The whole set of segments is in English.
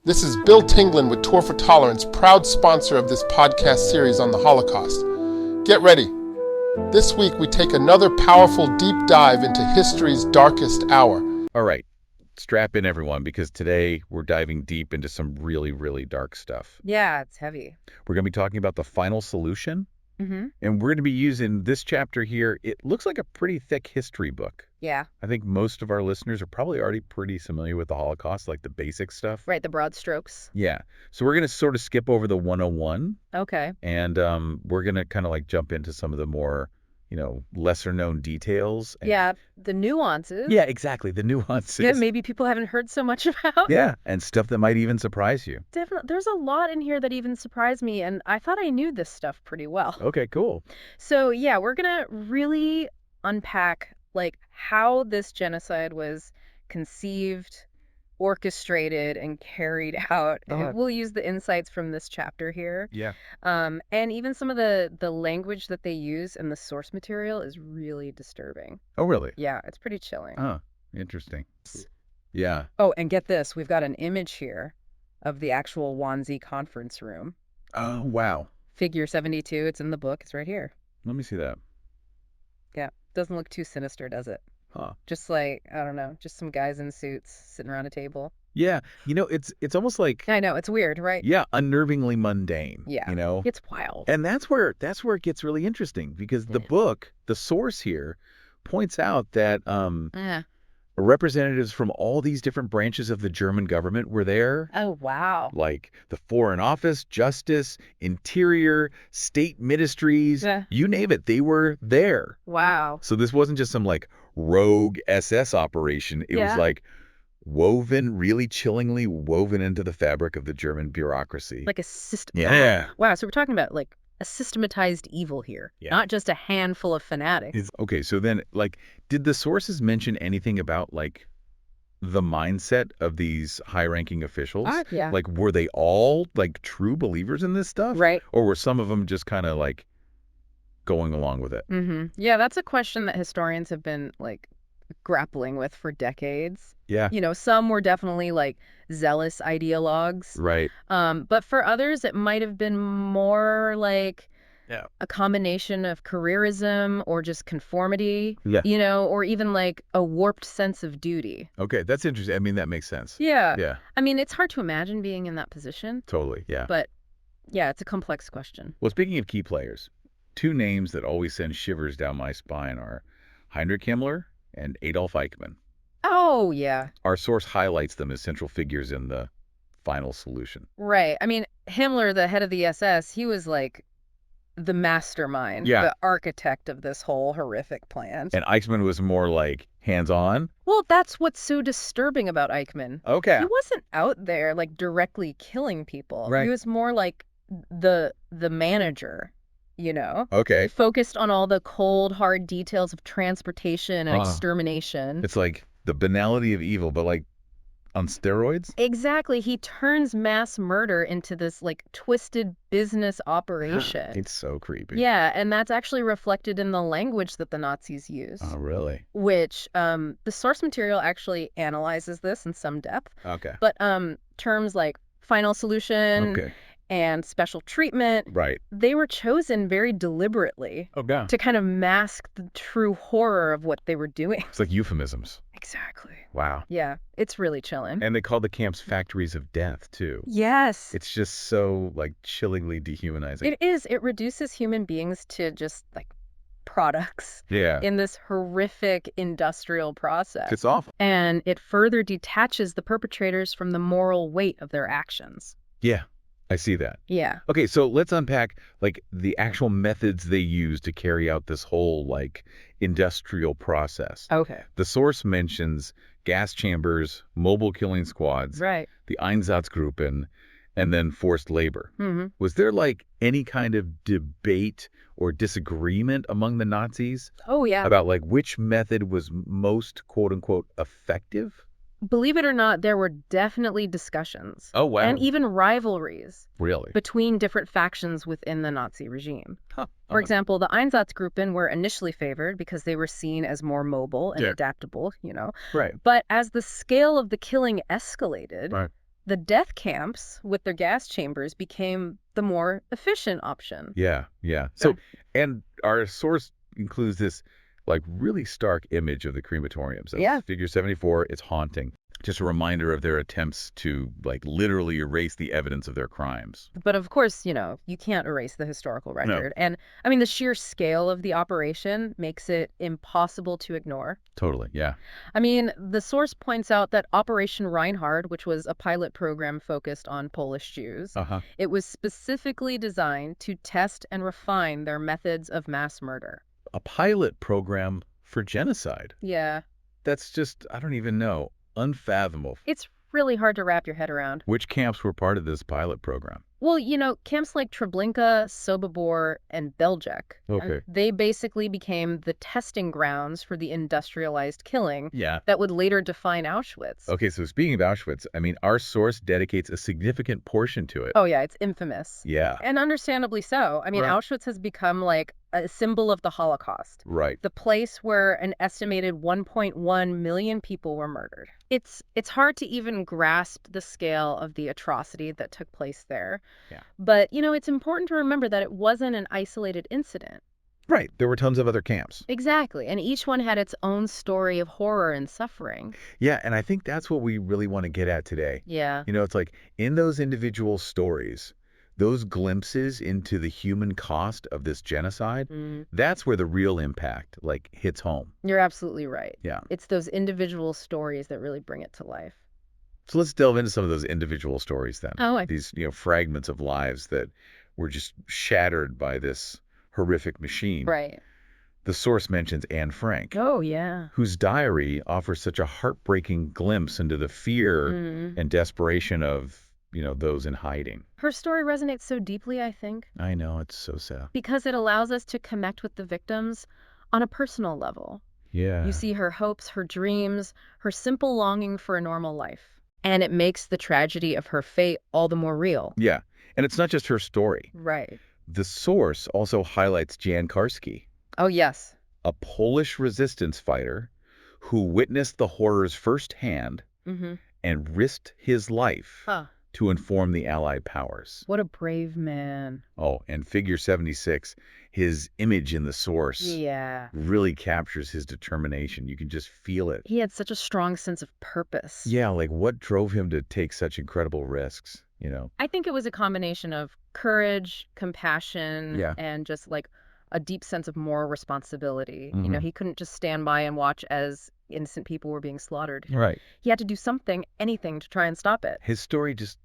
This is Bill Tinglin with Tour for Tolerance, proud sponsor of this podcast series on the Holocaust. Get ready. This week we take another powerful deep dive into history's darkest hour. All right, strap in everyone, because today we're diving deep into some really, really dark stuff. Yeah, it's heavy. We're going to be talking about the final solution, Mm-hmm. and we're going to be using this chapter here. It looks like a pretty thick history book. Yeah. I think most of our listeners are probably already pretty familiar with the Holocaust, like the basic stuff. Right, the broad strokes. Yeah. So we're going to sort of skip over the 101, Okay. and we're going to kind of like jump into some of the more, lesser known details. Yeah, the nuances. Yeah, exactly. The nuances. Yeah, maybe people haven't heard so much about. Yeah, and stuff that might even surprise you. Definitely. There's a lot in here that even surprised me, and I thought I knew this stuff pretty well. Okay, cool. So, yeah, we're going to really unpack, how this genocide was conceived, orchestrated, and carried out. Oh. We'll use the insights from this chapter here. Yeah. And even some of the language that they use in the source material is really disturbing. Oh, really? Yeah, it's pretty chilling. Oh, interesting. Yeah. Oh, and get this. We've got an image here of the actual Wannsee Conference room. Oh, wow. Figure 72. It's in the book. It's right here. Let me see that. Yeah. Doesn't look too sinister, does it? Huh. Just I don't know, just some guys in suits sitting around a table. Yeah. It's almost like, I know, it's weird, right? yeah, unnervingly mundane. Yeah. It's wild. And that's where it gets really interesting, because the book, the source here, points out that representatives from all these different branches of the German government were there. Oh, wow. Like the Foreign Office, Justice, Interior, State Ministries, you name it, they were there. Wow. So this wasn't just some rogue SS operation. It was really chillingly woven into the fabric of the German bureaucracy. Like a system. Yeah. Wow. So we're talking about a systematized evil here, not just a handful of fanatics. Okay. So then did the sources mention anything about the mindset of these high-ranking officials? Yeah. Were they all true believers in this stuff? Right. Or were some of them just kind of going along with it? Mm-hmm. Yeah, that's a question that historians have been grappling with for decades. Yeah. Some were definitely zealous ideologues. Right. But for others, it might have been more a combination of careerism or just conformity, or even a warped sense of duty. Okay, that's interesting. I mean, that makes sense. Yeah. Yeah. I mean, it's hard to imagine being in that position. Totally, yeah. But yeah, it's a complex question. Well, speaking of key players, two names that always send shivers down my spine are Heinrich Himmler and Adolf Eichmann. Oh, yeah. Our source highlights them as central figures in the final solution. Right. I mean, Himmler, the head of the SS, he was the mastermind, the architect of this whole horrific plan. And Eichmann was more hands-on? Well, that's what's so disturbing about Eichmann. Okay. He wasn't out there directly killing people. Right. He was more the manager, Okay. He focused on all the cold, hard details of transportation and extermination. It's the banality of evil, but on steroids? Exactly. He turns mass murder into this twisted business operation. It's so creepy. Yeah, and that's actually reflected in the language that the Nazis used. Oh, really? Which the source material actually analyzes this in some depth. Okay. But terms like final solution and special treatment, right, they were chosen very deliberately to kind of mask the true horror of what they were doing. It's euphemisms. Exactly. Wow. Yeah, it's really chilling. And they call the camps factories of death, too. Yes. It's just so, chillingly dehumanizing. It is. It reduces human beings to just, products in this horrific industrial process. It's awful. And it further detaches the perpetrators from the moral weight of their actions. Yeah, I see that. Yeah. Okay, so let's unpack, the actual methods they use to carry out this whole, industrial process. Okay. The source mentions gas chambers, mobile killing squads, right, the Einsatzgruppen, and then forced labor. Mm-hmm. Was there, any kind of debate or disagreement among the Nazis? Oh, yeah. About, which method was most, quote-unquote, effective? Believe it or not, there were definitely discussions. Oh, wow. And even rivalries. Really? Between different factions within the Nazi regime. Huh. For example, the Einsatzgruppen were initially favored because they were seen as more mobile and adaptable, Right. But as the scale of the killing escalated, The death camps with their gas chambers became the more efficient option. Yeah. So, and our source includes this really stark image of the crematoriums. That's Figure 74. It's haunting. Just a reminder of their attempts to literally erase the evidence of their crimes. But of course, you can't erase the historical record. No. And I mean, the sheer scale of the operation makes it impossible to ignore. Totally, yeah. I mean, the source points out that Operation Reinhard, which was a pilot program focused on Polish Jews, it was specifically designed to test and refine their methods of mass murder. A pilot program for genocide? Yeah. That's just, I don't even know. Unfathomable. It's really hard to wrap your head around. Which camps were part of this pilot program? Well, camps like Treblinka, Sobibor, and Belzec. Okay. They basically became the testing grounds for the industrialized killing that would later define Auschwitz. Okay, so speaking of Auschwitz, I mean, our source dedicates a significant portion to it. Oh, yeah, it's infamous. Yeah. And understandably so. I mean, Auschwitz has become a symbol of the Holocaust. Right. The place where an estimated 1.1 million people were murdered. It's hard to even grasp the scale of the atrocity that took place there. Yeah. But, it's important to remember that it wasn't an isolated incident. Right. There were tons of other camps. Exactly. And each one had its own story of horror and suffering. Yeah, and I think that's what we really want to get at today. Yeah. It's in those individual stories, those glimpses into the human cost of this genocide, that's where the real impact hits home. You're absolutely right. Yeah. It's those individual stories that really bring it to life. So let's delve into some of those individual stories then. These, fragments of lives that were just shattered by this horrific machine. Right. The source mentions Anne Frank. Oh, yeah. Whose diary offers such a heartbreaking glimpse into the fear and desperation of, those in hiding. Her story resonates so deeply, I think. I know, it's so sad. Because it allows us to connect with the victims on a personal level. Yeah. You see her hopes, her dreams, her simple longing for a normal life. And it makes the tragedy of her fate all the more real. Yeah. And it's not just her story. Right. The source also highlights Jan Karski. Oh, yes. A Polish resistance fighter who witnessed the horrors firsthand and risked his life to inform the Allied powers. What a brave man. Oh, and Figure 76, his image in the source really captures his determination. You can just feel it. He had such a strong sense of purpose. Yeah, what drove him to take such incredible risks, I think it was a combination of courage, compassion, and just a deep sense of moral responsibility. He couldn't just stand by and watch as innocent people were being slaughtered. Right. He had to do something, anything, to try and stop it. His story just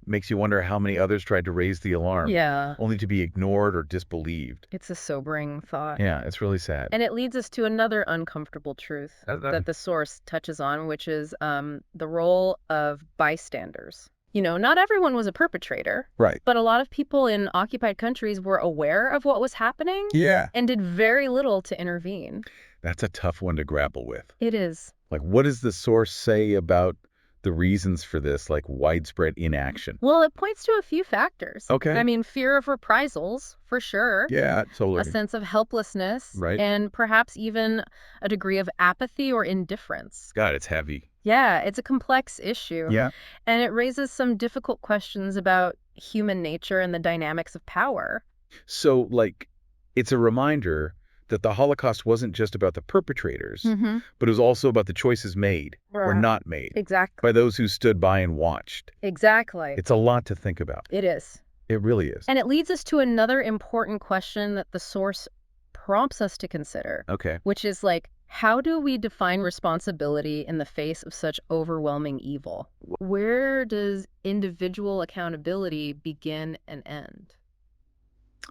makes you wonder how many others tried to raise the alarm. Yeah. Only to be ignored or disbelieved. It's a sobering thought. Yeah, it's really sad. And it leads us to another uncomfortable truth that the source touches on, which is the role of bystanders. Not everyone was a perpetrator. Right. But a lot of people in occupied countries were aware of what was happening. Yeah. And did very little to intervene. That's a tough one to grapple with. It is. What does the source say about the reasons for this, widespread inaction? Well, it points to a few factors. Okay. I mean, fear of reprisals, for sure. Yeah, totally. A sense of helplessness. Right. And perhaps even a degree of apathy or indifference. God, it's heavy. Yeah, it's a complex issue. Yeah. And it raises some difficult questions about human nature and the dynamics of power. So, it's a reminder that the Holocaust wasn't just about the perpetrators, but it was also about the choices made or not made. Exactly. By those who stood by and watched. Exactly. It's a lot to think about. It is. It really is. And it leads us to another important question that the source prompts us to consider. Okay. Which is how do we define responsibility in the face of such overwhelming evil? Where does individual accountability begin and end?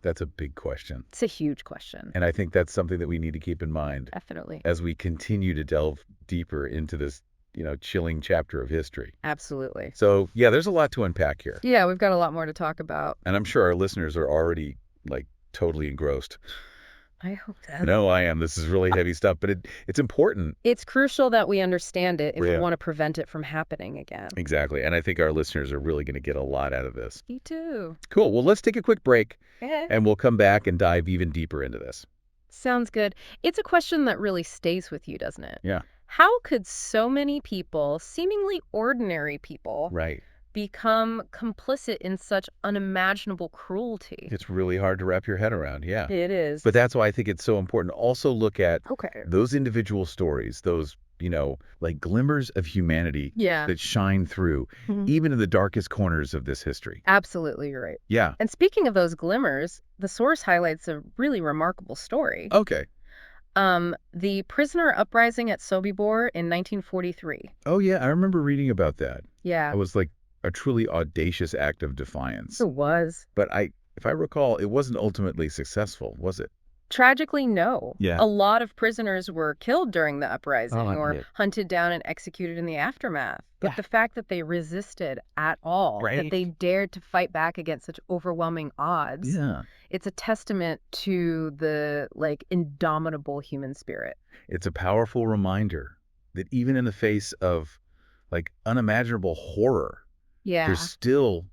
That's a big question. It's a huge question. And I think that's something that we need to keep in mind. Definitely. As we continue to delve deeper into this, chilling chapter of history. Absolutely. So, yeah, there's a lot to unpack here. Yeah, we've got a lot more to talk about. And I'm sure our listeners are already, totally engrossed. I hope that. No, I am. This is really heavy stuff, but it's important. It's crucial that we understand it if we want to prevent it from happening again. Exactly. And I think our listeners are really going to get a lot out of this. Me too. Cool. Well, let's take a quick break and we'll come back and dive even deeper into this. Sounds good. It's a question that really stays with you, doesn't it? Yeah. How could so many people, seemingly ordinary people, right, become complicit in such unimaginable cruelty. It's really hard to wrap your head around, yeah. It is. But that's why I think it's so important to also look at Okay. those individual stories, those, like glimmers of humanity that shine through, even in the darkest corners of this history. Absolutely, you're right. Yeah. And speaking of those glimmers, the source highlights a really remarkable story. Okay. The prisoner uprising at Sobibor in 1943. Oh, yeah, I remember reading about that. Yeah. It was like a truly audacious act of defiance. It was. But if I recall, it wasn't ultimately successful, was it? Tragically, no. Yeah. A lot of prisoners were killed during the uprising or yeah. hunted down and executed in the aftermath. But the fact that they resisted at all, that they dared to fight back against such overwhelming odds, it's a testament to the, indomitable human spirit. It's a powerful reminder that even in the face of, unimaginable horror, there's still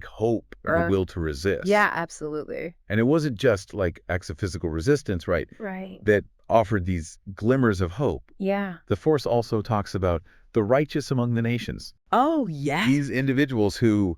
hope and the will to resist. Yeah, absolutely. And it wasn't just acts of physical resistance, right? Right. That offered these glimmers of hope. Yeah. The Force also talks about the righteous among the nations. Oh, yeah. These individuals who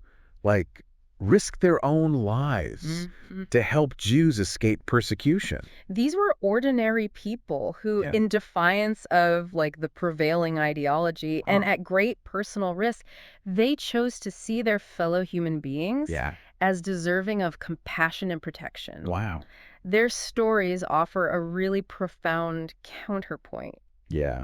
risk their own lives to help Jews escape persecution. These were ordinary people who, in defiance of the prevailing ideology and at great personal risk, they chose to see their fellow human beings as deserving of compassion and protection. Wow. Their stories offer a really profound counterpoint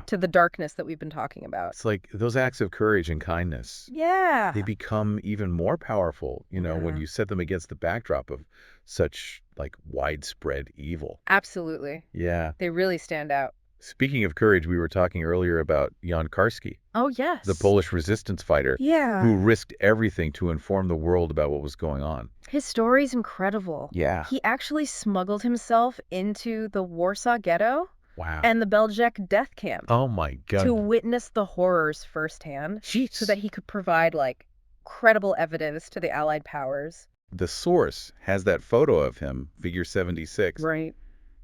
to the darkness that we've been talking about. It's like those acts of courage and kindness. Yeah. They become even more powerful, when you set them against the backdrop of such widespread evil. Absolutely. Yeah. They really stand out. Speaking of courage, we were talking earlier about Jan Karski. Oh, yes. The Polish resistance fighter. Yeah. Who risked everything to inform the world about what was going on. His story's incredible. Yeah. He actually smuggled himself into the Warsaw Ghetto. Wow. And the Belzec death camp. Oh, my God. To witness the horrors firsthand. Jeez. So that he could provide, credible evidence to the Allied powers. The source has that photo of him, figure 76. Right.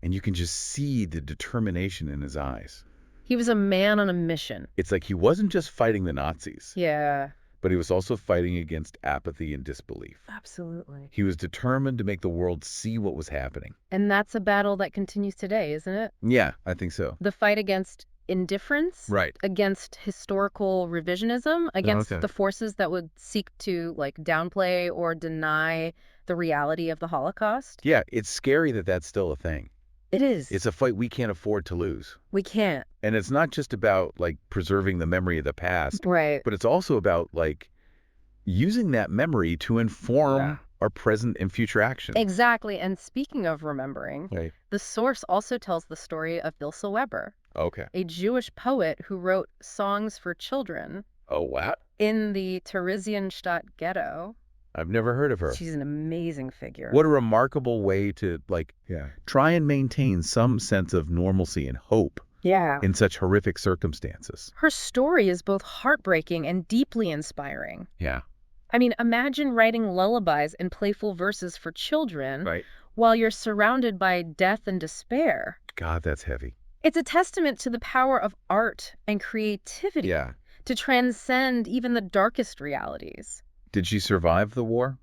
And you can just see the determination in his eyes. He was a man on a mission. It's like he wasn't just fighting the Nazis. Yeah. But he was also fighting against apathy and disbelief. Absolutely. He was determined to make the world see what was happening. And that's a battle that continues today, isn't it? Yeah, I think so. The fight against indifference, against historical revisionism, against the forces that would seek to downplay or deny the reality of the Holocaust. Yeah, it's scary that that's still a thing. It is. It's a fight we can't afford to lose. We can't. And it's not just about preserving the memory of the past. Right. But it's also about using that memory to inform our present and future actions. Exactly. And speaking of remembering, the source also tells the story of Ilse Weber. Okay. A Jewish poet who wrote songs for children. Oh, wow. In the Theresienstadt ghetto. I've never heard of her. She's an amazing figure. What a remarkable way to try and maintain some sense of normalcy and hope. Yeah. In such horrific circumstances. Her story is both heartbreaking and deeply inspiring. Yeah. I mean, imagine writing lullabies and playful verses for children while you're surrounded by death and despair. God, that's heavy. It's a testament to the power of art and creativity to transcend even the darkest realities. Did she survive the war?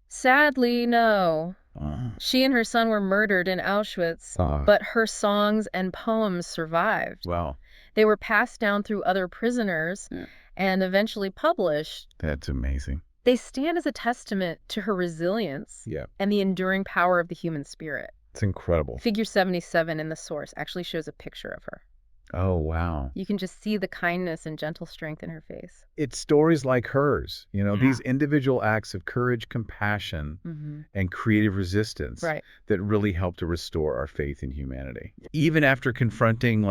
Sadly, no. She and her son were murdered in Auschwitz, but her songs and poems survived. Wow. They were passed down through other prisoners and eventually published. That's amazing. They stand as a testament to her resilience and the enduring power of the human spirit. It's incredible. Figure 77 in the source actually shows a picture of her. Oh, wow. You can just see the kindness and gentle strength in her face. It's stories like hers, these individual acts of courage, compassion, and creative resistance that really help to restore our faith in humanity. Even after confronting,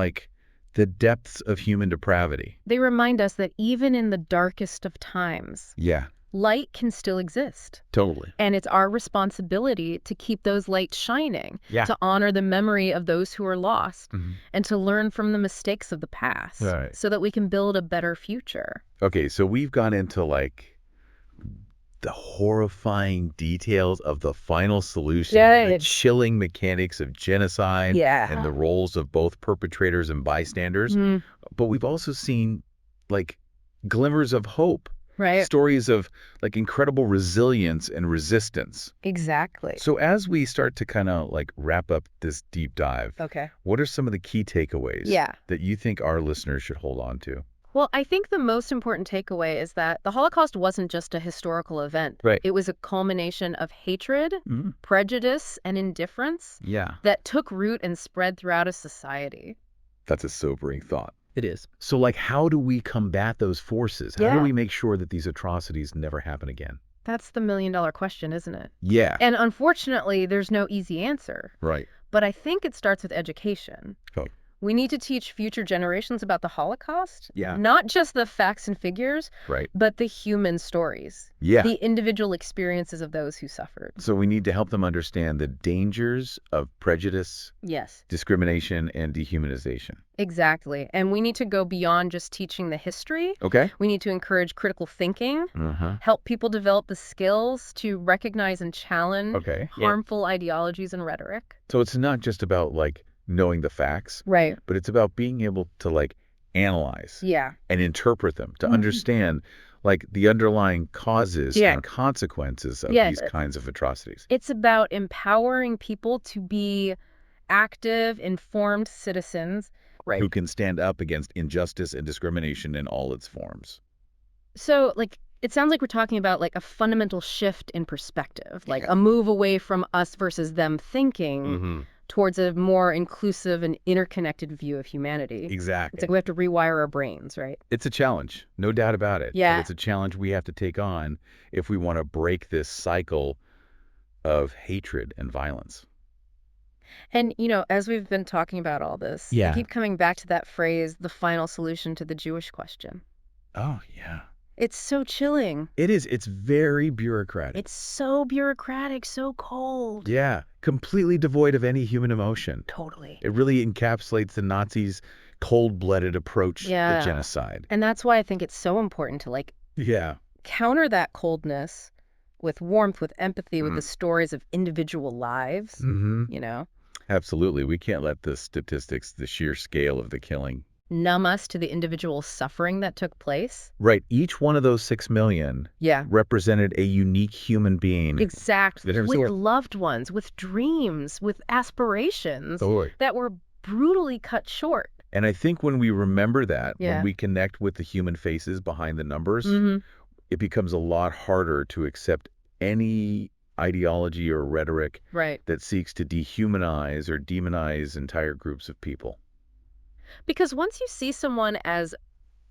the depths of human depravity. They remind us that even in the darkest of times, light can still exist. Totally. And it's our responsibility to keep those lights shining, to honor the memory of those who are lost, and to learn from the mistakes of the past so that we can build a better future. Okay, so we've gone into the horrifying details of the final solution, the chilling mechanics of genocide, and the roles of both perpetrators and bystanders. But we've also seen glimmers of hope Right. Stories of like incredible resilience and resistance. Exactly. So as we start to kind of like wrap up this deep dive, Okay. what are some of the key takeaways Yeah. that you think our listeners should hold on to? Well, I think the most important takeaway is that the Holocaust wasn't just a historical event. Right. It was a culmination of hatred, prejudice, and indifference Yeah. that took root and spread throughout a society. That's a sobering thought. It is. So like how do we combat those forces? How Yeah. do we make sure that these atrocities never happen again? That's the million-dollar question, isn't it? Yeah. And unfortunately, there's no easy answer. Right. But I think it starts with education. Oh. We need to teach future generations about the Holocaust. Yeah. Not just the facts and figures, Right. but the human stories. Yeah. The individual experiences of those who suffered. So we need to help them understand the dangers of prejudice, Yes, discrimination, and dehumanization. exactly. And we need to go beyond just teaching the history. Okay. We need to encourage critical thinking, Uh-huh. help people develop the skills to recognize and challenge Okay. harmful ideologies and rhetoric. So it's not just about like knowing the facts, Right. but it's about being able to like analyze Yeah. and interpret them, to understand like the underlying causes Yeah. and consequences of Yeah. these kinds of atrocities. It's about empowering people to be active, informed citizens. Who can stand up against injustice and discrimination in all its forms. So, it sounds like we're talking about, a fundamental shift in perspective, like a move away from us versus them thinking towards a more inclusive and interconnected view of humanity. Exactly. It's like we have to rewire our brains, right? It's a challenge, no doubt about it. Yeah. But it's a challenge we have to take on if we want to break this cycle of hatred and violence. And, as we've been talking about all this, I keep coming back to that phrase, the final solution to the Jewish question. Oh, yeah. It's so chilling. It is. It's very bureaucratic. It's so bureaucratic, so cold. Yeah. Completely devoid of any human emotion. Totally. It really encapsulates the Nazis' cold-blooded approach to genocide. And that's why I think it's so important to, Yeah. counter that coldness with warmth, with empathy, with the stories of individual lives, Absolutely. We can't let the statistics, the sheer scale of the killing, numb us to the individual suffering that took place. Right. Each one of those 6 million represented a unique human being. Exactly. With loved ones, with dreams, with aspirations that were brutally cut short. And I think when we remember that, when we connect with the human faces behind the numbers, it becomes a lot harder to accept any ideology or rhetoric that seeks to dehumanize or demonize entire groups of people. Because once you see someone as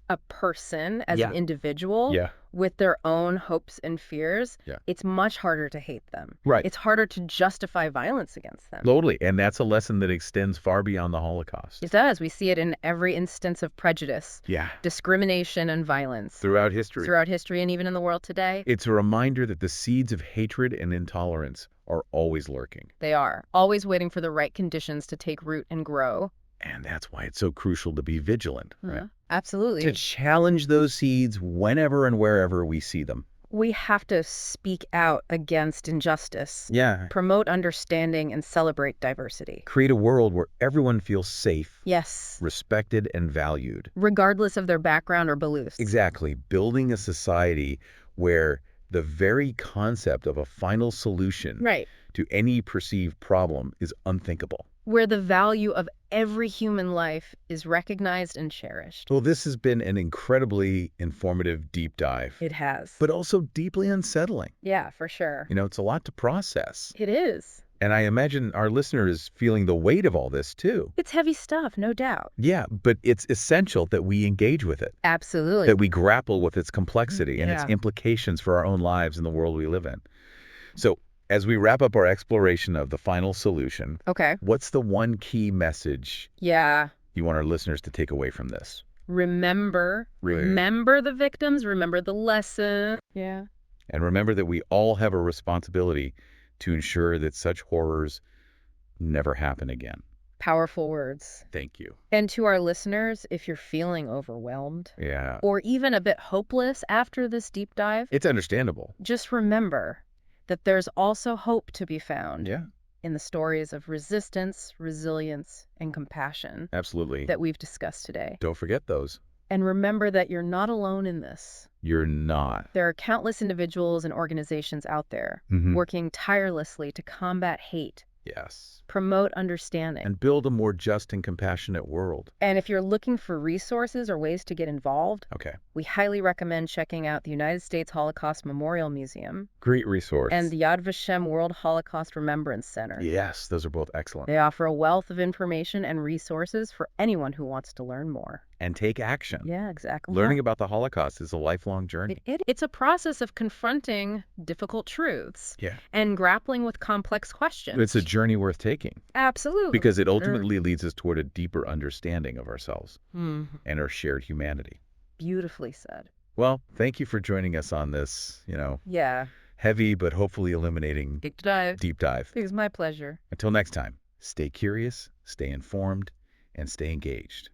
a person, as an individual, with their own hopes and fears, it's much harder to hate them. Right. It's harder to justify violence against them. Totally. And that's a lesson that extends far beyond the Holocaust. It does. We see it in every instance of prejudice, discrimination, and violence. Throughout history. Throughout history and even in the world today. It's a reminder that the seeds of hatred and intolerance are always lurking. They are. Always waiting for the right conditions to take root and grow. And that's why it's so crucial to be vigilant, right? Absolutely. To challenge those seeds whenever and wherever we see them. We have to speak out against injustice. Yeah. Promote understanding and celebrate diversity. Create a world where everyone feels safe. Yes. Respected and valued. Regardless of their background or beliefs. Exactly. Building a society where the very concept of a final solution to any perceived problem is unthinkable. Where the value of every human life is recognized and cherished. Well, this has been an incredibly informative deep dive. It has. But also deeply unsettling. Yeah, for sure. It's a lot to process. It is. And I imagine our listener is feeling the weight of all this, too. It's heavy stuff, no doubt. Yeah, but it's essential that we engage with it. Absolutely. That we grapple with its complexity and its implications for our own lives and the world we live in. So, as we wrap up our exploration of the final solution, what's the one key message you want our listeners to take away from this? Remember the victims, remember the lesson. Yeah. And remember that we all have a responsibility to ensure that such horrors never happen again. Powerful words. Thank you. And to our listeners, if you're feeling overwhelmed or even a bit hopeless after this deep dive, it's understandable. Just remember that there's also hope to be found in the stories of resistance, resilience, and compassion. Absolutely. That we've discussed today. Don't forget those. And remember that you're not alone in this. You're not. There are countless individuals and organizations out there working tirelessly to combat hate. Yes. Promote understanding. And build a more just and compassionate world. And if you're looking for resources or ways to get involved, we highly recommend checking out the United States Holocaust Memorial Museum. Great resource. And the Yad Vashem World Holocaust Remembrance Center. Yes, those are both excellent. They offer a wealth of information and resources for anyone who wants to learn more. And take action. Yeah, exactly. Learning about the Holocaust is a lifelong journey. It's a process of confronting difficult truths and grappling with complex questions. It's a journey worth taking. Absolutely. Because it ultimately leads us toward a deeper understanding of ourselves and our shared humanity. Beautifully said. Well, thank you for joining us on this, heavy but hopefully illuminating deep dive. It was my pleasure. Until next time, stay curious, stay informed, and stay engaged.